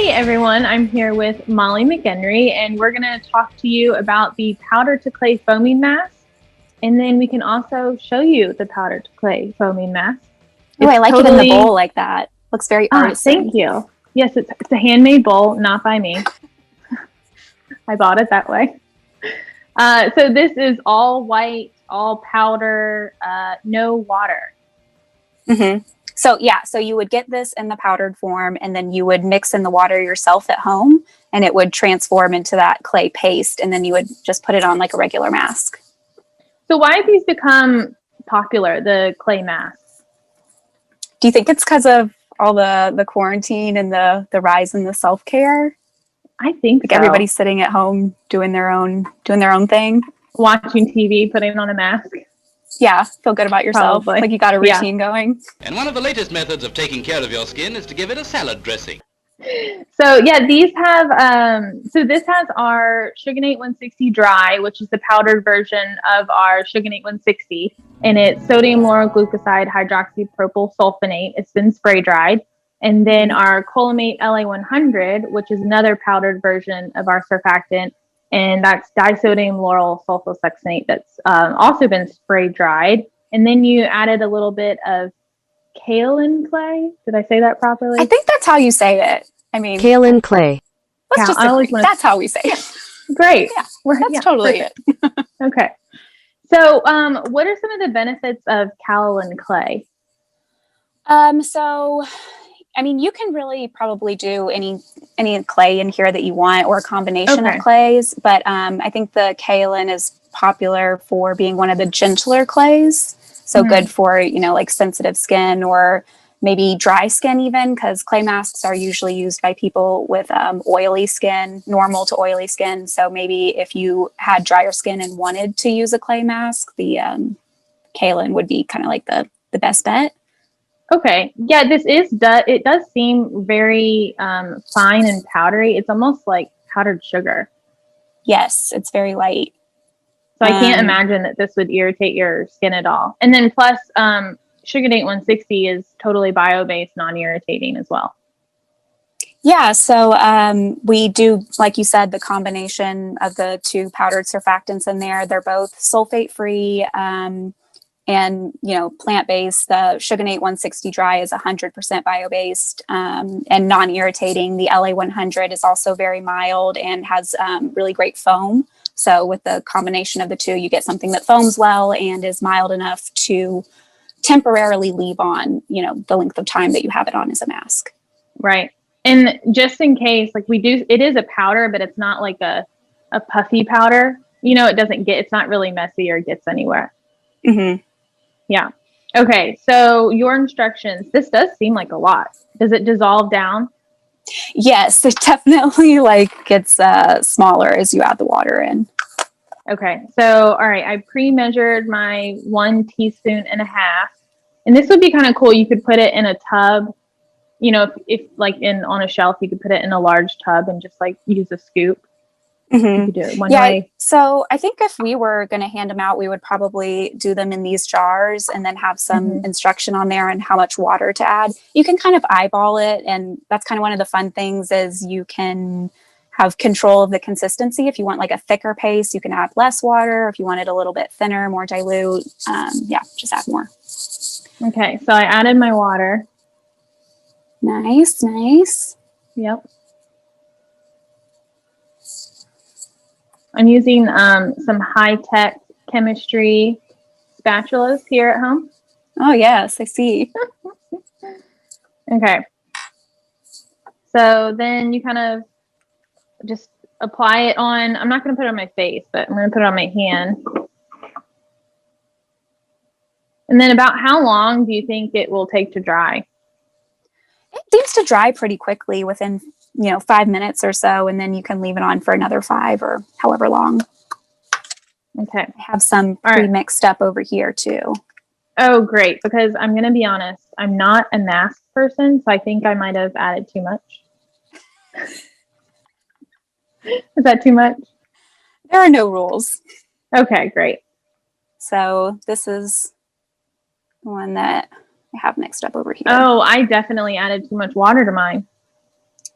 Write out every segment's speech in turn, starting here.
Hey everyone, I'm here with Molly McHenry, and we're going to talk to you about the powder to clay foaming mask, and then we can also show you the powder to clay foaming mask. Oh, I like it in the bowl like that. Looks very artisan. Thank you. Yes, it's a handmade bowl, not by me. I bought it that way. So this is all white, all powder, no water. Mm-hmm. So you would get this in the powdered form, and then you would mix in the water yourself at home, and it would transform into that clay paste, and then you would just put it on like a regular mask. So why have these become popular, the clay masks? Do you think it's because of all the quarantine and the rise in the self-care? I think like everybody's sitting at home doing their own thing, watching TV, putting on a mask. Yeah, feel good about yourself. Probably. Like you got a routine going. And one of the latest methods of taking care of your skin is to give it a salad dressing. So yeah, these have, so this has our Suganate 160 dry, which is the powdered version of our Suganate 160. And it's sodium lauryl glucoside hydroxypropyl sulfonate. It's been spray dried. And then our Colimate LA100, which is another powdered version of our surfactant. And that's disodium lauryl sulfosuccinate that's also been spray dried. And then you added a little bit of kaolin clay. Did I say that properly? I think that's how you say it. I mean, kaolin clay. Let's just agree. That's how we say it. Great. Yeah, that's totally perfect. It. Okay. So what are some of the benefits of kaolin clay? So I mean, you can really probably do any clay in here that you want, or a combination of clays. But I think the kaolin is popular for being one of the gentler clays. So good for, like sensitive skin or maybe dry skin even, because clay masks are usually used by people with oily skin, normal to oily skin. So maybe if you had drier skin and wanted to use a clay mask, the kaolin would be kind of like the best bet. Okay. Yeah, it does seem very fine and powdery. It's almost like powdered sugar. Yes, it's very light. So I can't imagine that this would irritate your skin at all. And then plus, Suganate 160 is totally bio-based, non-irritating as well. Yeah, so we do, like you said, the combination of the two powdered surfactants in there. They're both sulfate-free, and plant-based. The Suganate 160 dry is 100% bio-based and non-irritating. The LA100 is also very mild and has really great foam. So with the combination of the two, you get something that foams well and is mild enough to temporarily leave on, the length of time that you have it on as a mask. Right. And just in case, it is a powder, but it's not like a puffy powder. It's not really messy or gets anywhere. Mm-hmm. Yeah. Okay. So your instructions, this does seem like a lot. Does it dissolve down? Yes, it definitely gets smaller as you add the water in. Okay. So, all right. I pre-measured my 1.5 teaspoons. And this would be kind of cool. You could put it in a tub, if on a shelf, you could put it in a large tub and just use a scoop. Mm-hmm. You could do it one way. So I think if we were going to hand them out, we would probably do them in these jars and then have some instruction on there on how much water to add. You can kind of eyeball it, and that's kind of one of the fun things is you can have control of the consistency. If you want a thicker paste, you can add less water. If you want it a little bit thinner, more dilute, just add more. Okay, so I added my water. Nice. Yep. I'm using some high-tech chemistry spatulas here at home. Oh, yes, I see. Okay. So then you kind of just apply it on, I'm not going to put it on my face, but I'm going to put it on my hand. And then about how long do you think it will take to dry? It seems to dry pretty quickly within 5 minutes or so, and then you can leave it on for another 5 or however long. Okay. I have some pre-mixed up over here too. Oh, great. Because I'm going to be honest, I'm not a mask person, so I think I might have added too much. Is that too much? There are no rules. Okay, great. So this is the one that I have mixed up over here. Oh, I definitely added too much water to mine.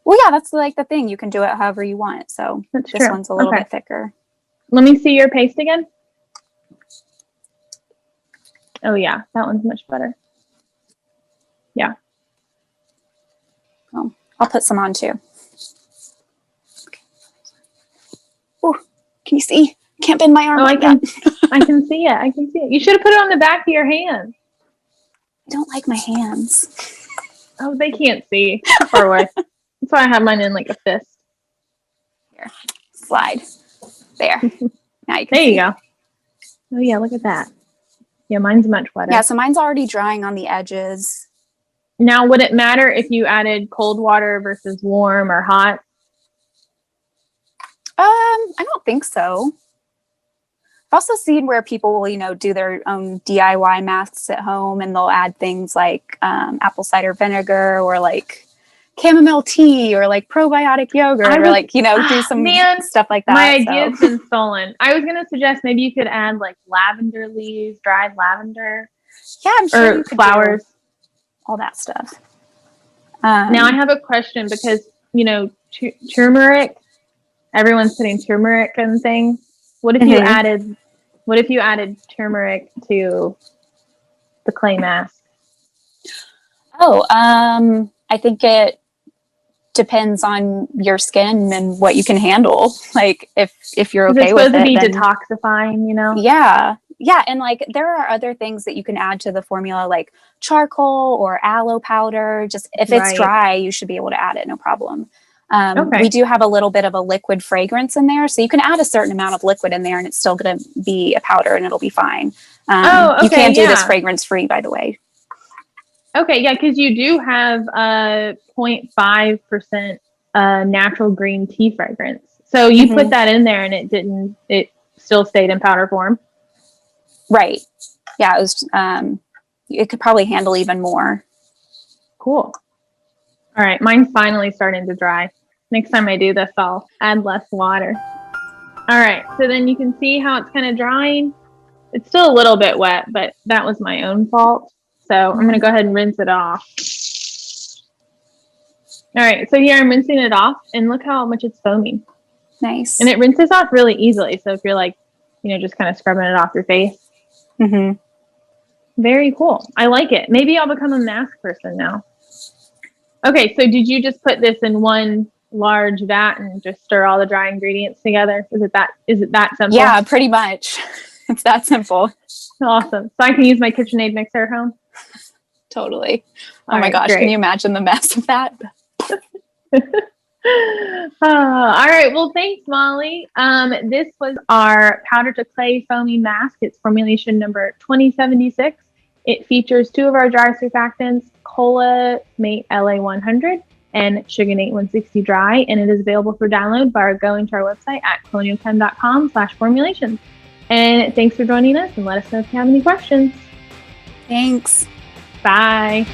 Well, yeah, that's like the thing. You can do it however you want. So That's this true. one's a little Okay. bit thicker. Let me see your paste again. Oh yeah, that one's much better. Yeah. Oh, I'll put some on too. Okay. Oh, can you see? Can't bend my arm. Oh, like I can. that. I can see it. I can see it. You should have put it on the back of your hand. I don't like my hands. Oh, they can't see. Too far away. That's why I have mine in like a fist. Here, slide. There. Now you can There see. you go. Oh yeah, look at that. Yeah, mine's much wetter. Yeah, so mine's already drying on the edges. Now, would it matter if you added cold water versus warm or hot? I don't think so. I've also seen where people will, do their own DIY masks at home, and they'll add things like apple cider vinegar or like chamomile tea or like probiotic yogurt or like, do some stuff like that. My idea's been stolen. I was going to suggest maybe you could add like lavender leaves, dried lavender. Yeah, I'm sure or you could flowers. do all that stuff. Now I have a question because, turmeric, everyone's putting turmeric in things. What if you added turmeric to the clay mask? Oh, I think it depends on your skin and what you can handle. Like if you're okay with it. It's supposed to be detoxifying, Yeah, and like there are other things that you can add to the formula, like charcoal or aloe powder. Just if it's dry, you should be able to add it, no problem. We do have a little bit of a liquid fragrance in there, so you can add a certain amount of liquid in there, and it's still going to be a powder, and it'll be fine. You can do this fragrance free, by the way. Okay, yeah, because you do have 0.5% natural green tea fragrance. So you put that in there, and it still stayed in powder form. Right. Yeah, it was. It could probably handle even more. Cool. All right, mine's finally starting to dry. Next time I do this, I'll add less water. All right, so then you can see how it's kind of drying. It's still a little bit wet, but that was my own fault. So I'm going to go ahead and rinse it off. All right, so here I'm rinsing it off, and look how much it's foaming. Nice. And it rinses off really easily. So if you're like, just kind of scrubbing it off your face. Mm-hmm. Very cool. I like it. Maybe I'll become a mask person now. Okay, so did you just put this in one large vat and just stir all the dry ingredients together? Is it that simple? Yeah, pretty much. It's that simple. Awesome. So I can use my KitchenAid mixer at home? Totally. Oh my gosh, great. Can you imagine the mess of that? All right. Well, thanks, Molly. This was our powder to clay foaming mask. It's formulation number 2076. It features 2 of our dry surfactants, Cola Mate LA100 and Sugarnate 160 Dry, and it is available for download by going to our website at colonialchem.com/formulations. And thanks for joining us, and let us know if you have any questions. Thanks. Bye.